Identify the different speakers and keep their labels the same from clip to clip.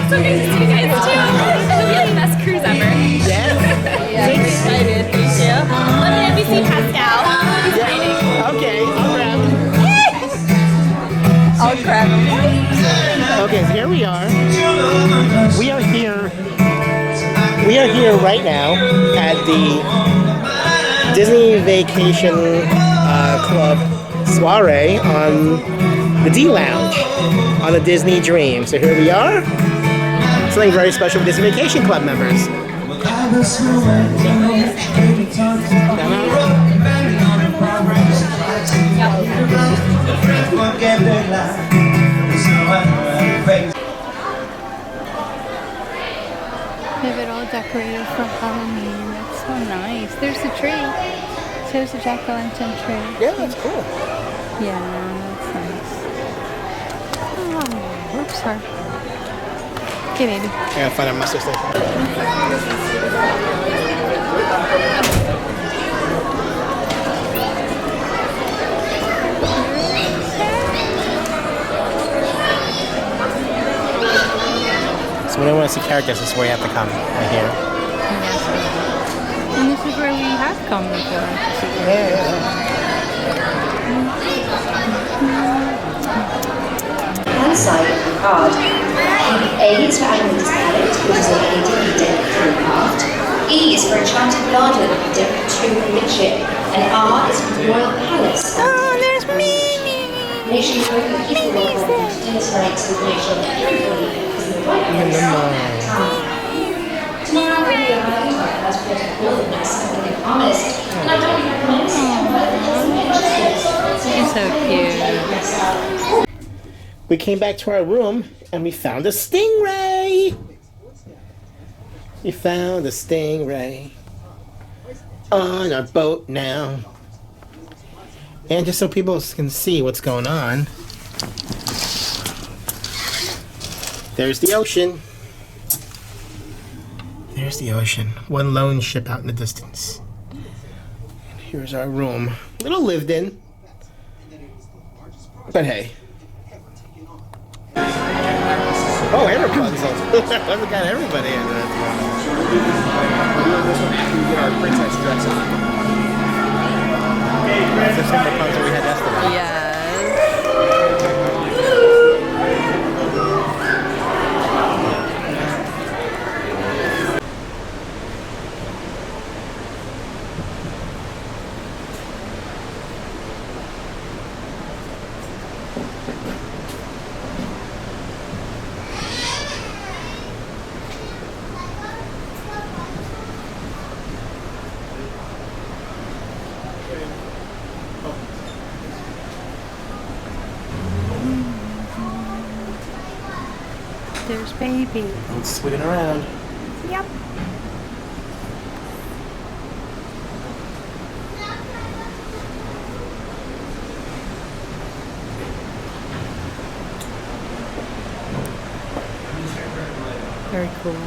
Speaker 1: so great to see you guys too. I hope you have the best cruise ever.
Speaker 2: Yes.
Speaker 1: Yeah, I'm excited. Thank you. Let me have you see Pascal. He's hiding.
Speaker 2: Okay, I'll grab him.
Speaker 1: I'll grab him.
Speaker 2: Okay, so here we are. We are here. We are here right now at the Disney Vacation Club soiree on the D Lounge on the Disney Dream. So here we are. Something very special for Disney Vacation Club members.
Speaker 3: They have it all decorated for Halloween. That's so nice. There's the tree. So there's the jack-o'-lantern tree.
Speaker 2: Yeah, that's cool.
Speaker 3: Yeah, that's nice. Oh, oops, sorry. Okay, baby.
Speaker 2: I gotta find a mustard station. So when I want to see characters, this is where you have to come, right here.
Speaker 3: And this is where we have come before.
Speaker 4: Hand side of the card. A is for Animated Palette, which is located in deck 3 craft. E is for Enchanted Garden, deck 2 midship. And R is for Royal Palace.
Speaker 3: Oh, there's Minnie!
Speaker 4: Make sure you keep the water to tonight so make sure that everybody is in the right place at time. Tomorrow we'll be arriving by as per the next time they promised. And I don't recommend seeing what
Speaker 3: She's so cute.
Speaker 2: We came back to our room and we found a stingray. We found a stingray on our boat now. And just so people can see what's going on, there's the ocean. There's the ocean. One lone ship out in the distance. And here's our room. A little lived in. But hey. Oh, air Rapunzel. We've got everybody in there.
Speaker 5: We're doing this one to get our princess dress on.
Speaker 2: That's the same Rapunzel we had yesterday.
Speaker 3: Yes. There's baby.
Speaker 2: It's swimming around.
Speaker 3: Yep. Very cool.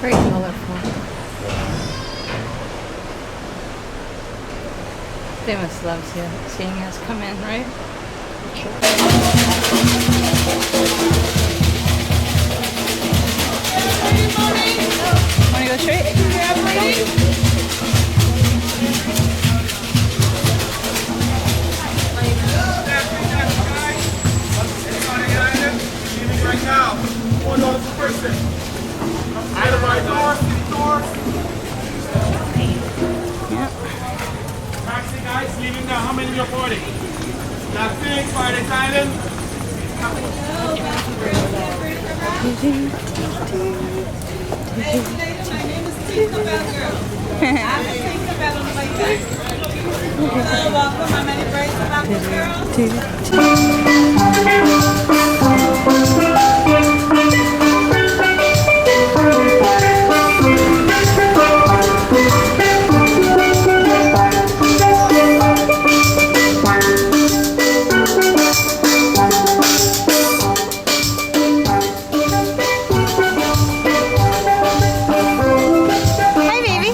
Speaker 3: Very colorful. They must love seeing us come in, right? Want to go straight?
Speaker 5: Right now, $4 per person. Item right door.
Speaker 3: Yep.
Speaker 5: Taxi guys, leaving now. How many in your party? That's it, Paradise Island.
Speaker 6: My name is Tinkerbell Girl. I'm a Tinkerbell on the way back. Hello, welcome. I'm Annie Brace from Apple
Speaker 3: Hi, baby.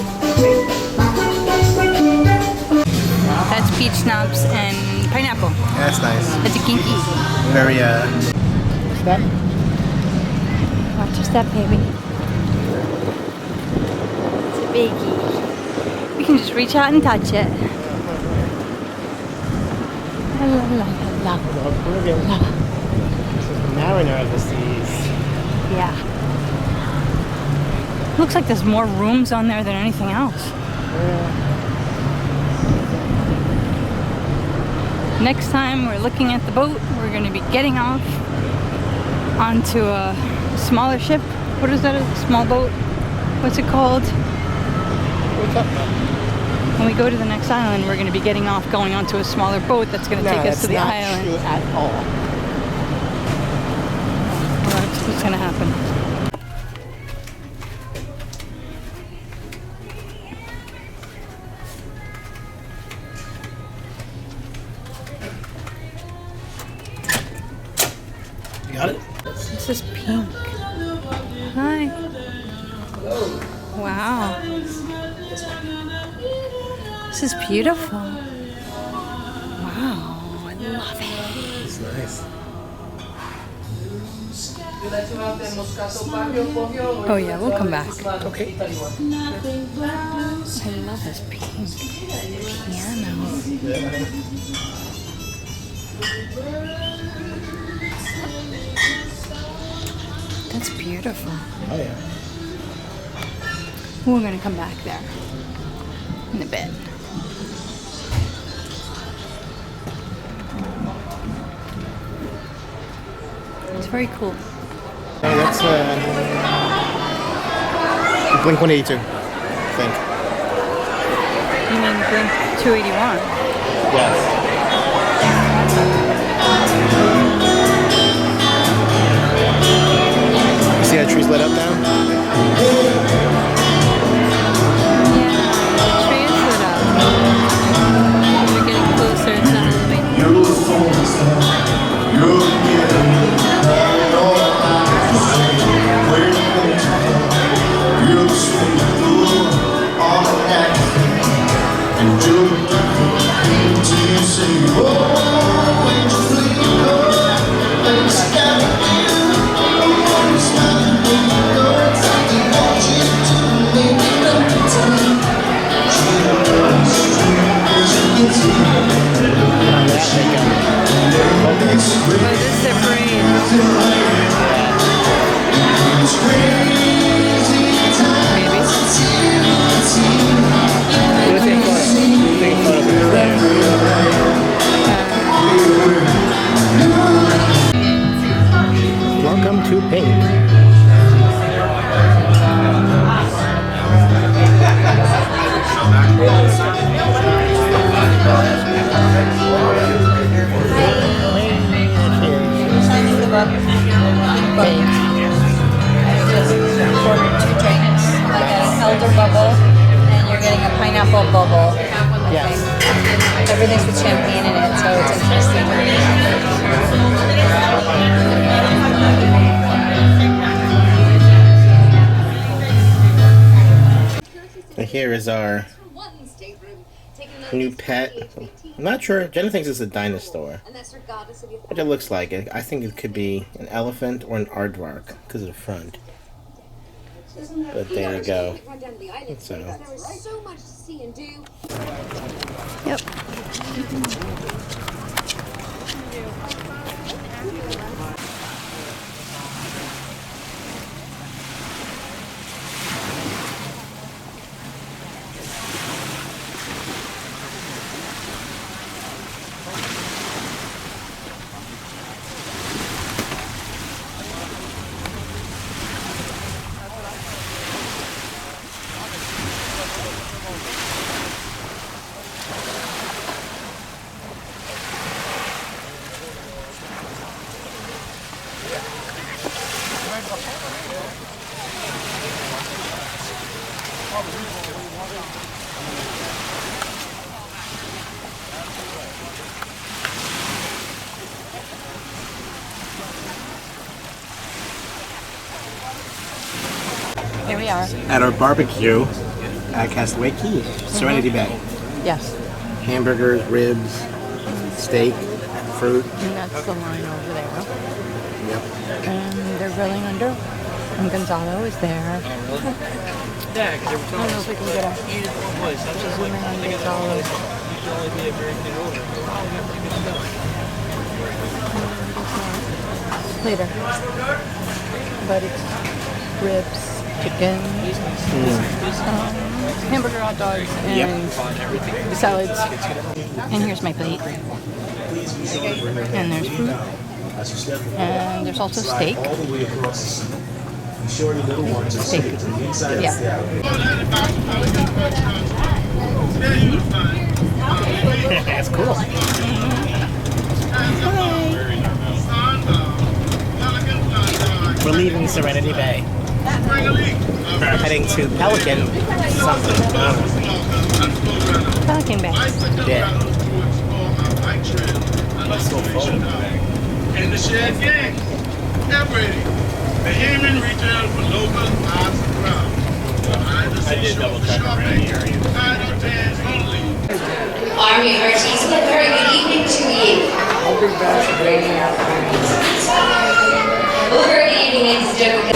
Speaker 3: peach schnapps, and pineapple.
Speaker 2: That's nice.
Speaker 3: It's a kinky.
Speaker 2: Very step.
Speaker 3: Watch your step, baby. It's a biggie. We can just reach out and touch it. La la la la.
Speaker 2: This is the mariner of the seas.
Speaker 3: Yeah. Looks like there's more rooms on there than anything else. Next time we're looking at the boat, we're going to be getting off onto a smaller ship. What is that? A small boat? What's it called?
Speaker 2: What's up, man?
Speaker 3: When we go to the next island, we're going to be getting off, going onto a smaller boat that's going to take us to the island.
Speaker 2: True at all.
Speaker 3: Well, that's what's going to happen.
Speaker 2: You got it?
Speaker 3: This is pink. Hi. Wow. This is beautiful. Wow, I love it.
Speaker 2: It's nice.
Speaker 3: Oh yeah, we'll come back.
Speaker 2: Okay.
Speaker 3: I love this pink piano. That's beautiful.
Speaker 2: Oh yeah.
Speaker 3: We're gonna come back there in a bit. It's very cool.
Speaker 2: Hey, that's Blink 182, I think.
Speaker 3: You mean Blink 281?
Speaker 2: Yes. You see how the tree's lit up now?
Speaker 3: Yeah, the tree is lit up. We're getting closer to Halloween. What is the parade?
Speaker 2: Welcome to Pink.
Speaker 1: Signing the book. Just ordered 2 drinks. I got an elder bubble, and you're getting a pineapple bubble.
Speaker 2: Yes.
Speaker 1: Everything's with champagne in it, so it's interesting.
Speaker 2: And here is our new pet. I'm not sure. Jenna thinks it's a dinosaur. What it looks like. I think it could be an elephant or an aardvark because of the front. But there you go. So.
Speaker 3: Yep. Here we are.
Speaker 2: At our barbecue at Castaway Cay, Serenity Bay.
Speaker 3: Yes.
Speaker 2: Hamburgers, ribs, steak, fruit.
Speaker 3: And that's the line over there.
Speaker 2: Yep.
Speaker 3: And they're grilling under. And Gonzalo is there.
Speaker 7: Yeah, because
Speaker 3: I don't know if we can get a zoom in on Gonzalo. Later. But it's ribs, chicken, hamburger, hot dogs, and salads. And here's my plate. And there's fruit. And there's also steak. Steak. Yeah.
Speaker 2: That's cool. We're leaving Serenity Bay. We're heading to Pelican something.
Speaker 3: Pelican Bay.
Speaker 2: Yeah.
Speaker 5: And the Shed Gang, get ready. The Hammond Retail for local arts and crowds. Behind the scenes shopping, idle bands only.
Speaker 4: Army of Artists, a very good evening to you. Well, very good evening, ladies and gentlemen.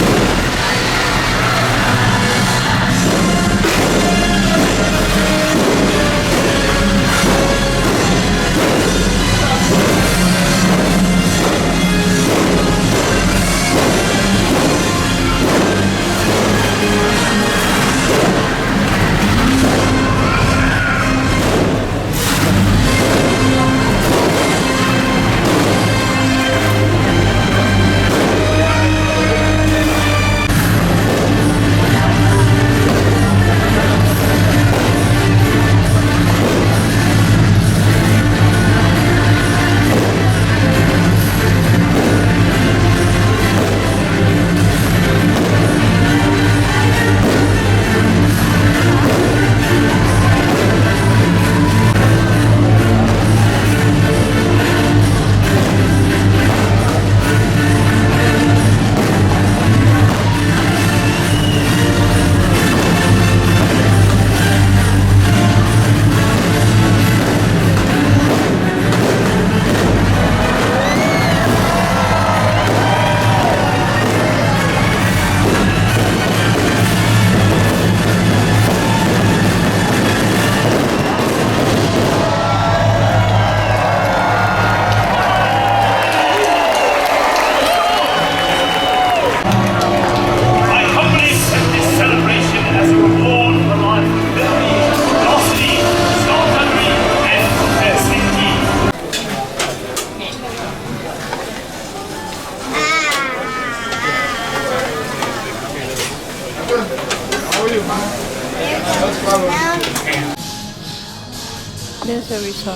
Speaker 3: This is where we saw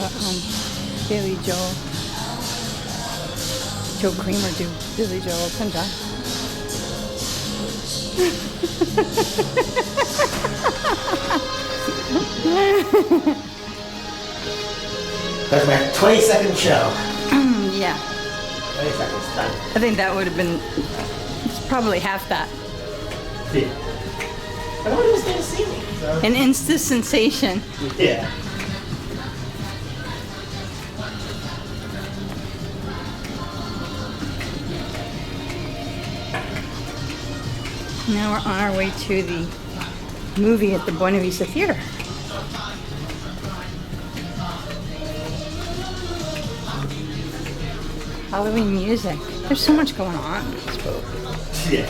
Speaker 3: Billy Joel. Joe Creamer do Billy Joel Punjab.
Speaker 2: That's my 20-second show.
Speaker 3: Yeah,
Speaker 2: 20 seconds, done.
Speaker 3: I think that would have been it's probably half that.
Speaker 2: Yeah. Nobody was there to see me. So.
Speaker 3: An instant sensation.
Speaker 2: Yeah.
Speaker 3: Now we're on our way to the movie at the Buena Vista Theater. Halloween music. There's so much going on.
Speaker 2: Yeah.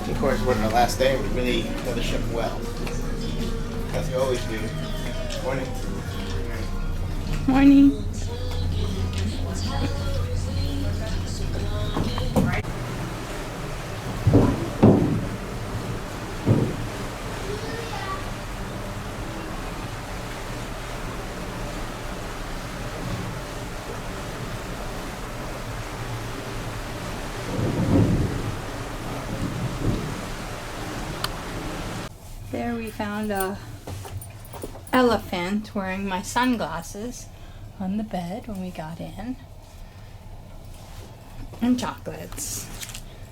Speaker 2: Of course, we're on our last day. We really know the ship well, as we always do. Morning.
Speaker 3: Morning. There we found a elephant wearing my sunglasses on the bed when we got in. and chocolates.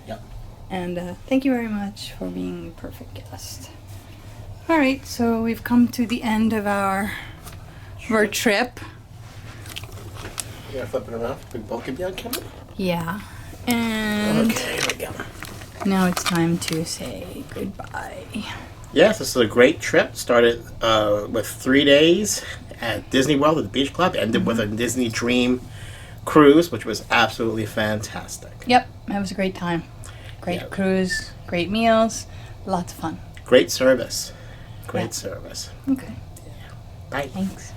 Speaker 2: Yep.
Speaker 3: And thank you very much for being a perfect guest. All right, so we've come to the end of our trip.
Speaker 2: You gotta flip it around. We both can be on camera.
Speaker 3: Yeah, and
Speaker 2: Okay, here we go.
Speaker 3: now it's time to say goodbye.
Speaker 2: Yes, this is a great trip. Started with 3 days at Disney World at the Beach Club. Ended with a Disney Dream cruise, which was absolutely fantastic.
Speaker 3: Yep, that was a great time. Great
Speaker 2: Yeah.
Speaker 3: cruise, great meals, lots of fun.
Speaker 2: Great service. Great
Speaker 3: Yeah.
Speaker 2: service.
Speaker 3: Okay,
Speaker 2: Bye.
Speaker 3: thanks.